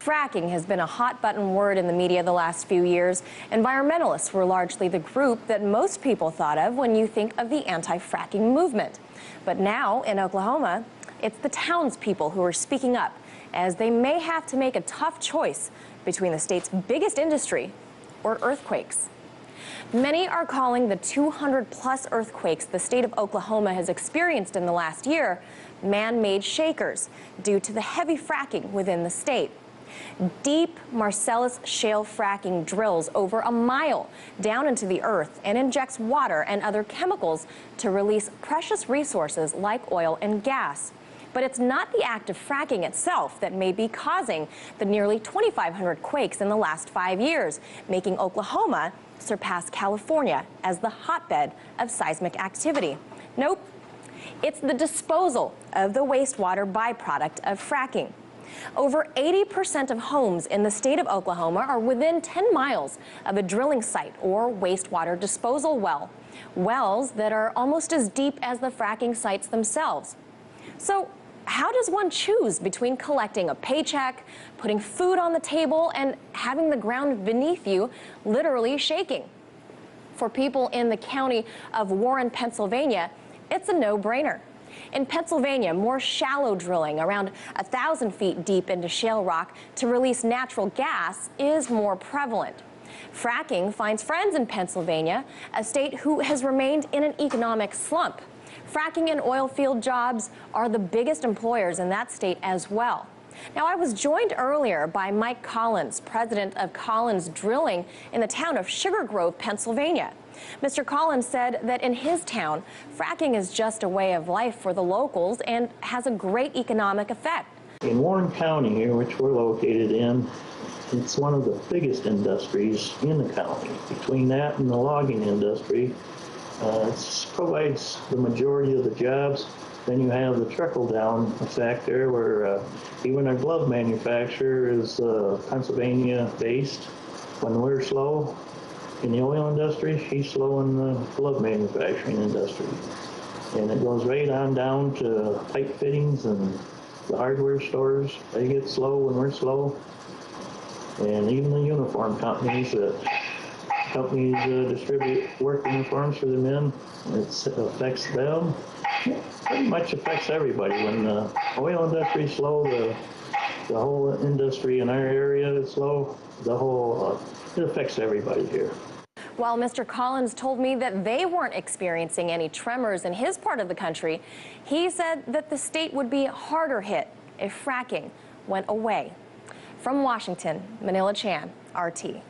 Fracking has been a hot-button word in the media the last few years. Environmentalists were largely the group that most people thought of when you think of the anti-fracking movement. But now, in Oklahoma, it's the townspeople who are speaking up, as they may have to make a tough choice between the state's biggest industry or earthquakes. Many are calling the 200-plus earthquakes the state of Oklahoma has experienced in the last year man-made shakers due to the heavy fracking within the state. Deep Marcellus shale fracking drills over a mile down into the earth and injects water and other chemicals to release precious resources like oil and gas. But it's not the act of fracking itself that may be causing the nearly 2,500 quakes in the last 5 years, making Oklahoma surpass California as the hotbed of seismic activity. Nope, it's the disposal of the wastewater byproduct of fracking. Over 80% of homes in the state of Oklahoma are within 10 miles of a drilling site or wastewater disposal well, wells that are almost as deep as the fracking sites themselves. So how does one choose between collecting a paycheck, putting food on the table, and having the ground beneath you literally shaking? For people in the county of Warren, Pennsylvania, it's a no-brainer. In Pennsylvania, more shallow drilling around 1,000 feet deep into shale rock to release natural gas is more prevalent. Fracking finds friends in Pennsylvania, a state who has remained in an economic slump. Fracking and oil field jobs are the biggest employers in that state as well. Now, I was joined earlier by Mike Collins, president of Collins Drilling in the town of Sugar Grove, Pennsylvania. Mr. Collins said that in his town, fracking is just a way of life for the locals and has a great economic effect. In Warren County here, which we're located in, it's one of the biggest industries in the county. Between that and the logging industry, it provides the majority of the jobs. Then you have the trickle-down effect there, where even our glove manufacturer is Pennsylvania-based. When we're slow in the oil industry, he's slow in the glove manufacturing industry. And it goes right on down to pipe fittings and the hardware stores. They get slow when we're slow. And even the uniform companies distribute work uniforms for the men. It affects them. It pretty much affects everybody. When the oil industry is slow, the whole industry in our area is slow. It affects everybody here. While Mr. Collins told me that they weren't experiencing any tremors in his part of the country, he said that the state would be harder hit if fracking went away. From Washington, Manila Chan, RT.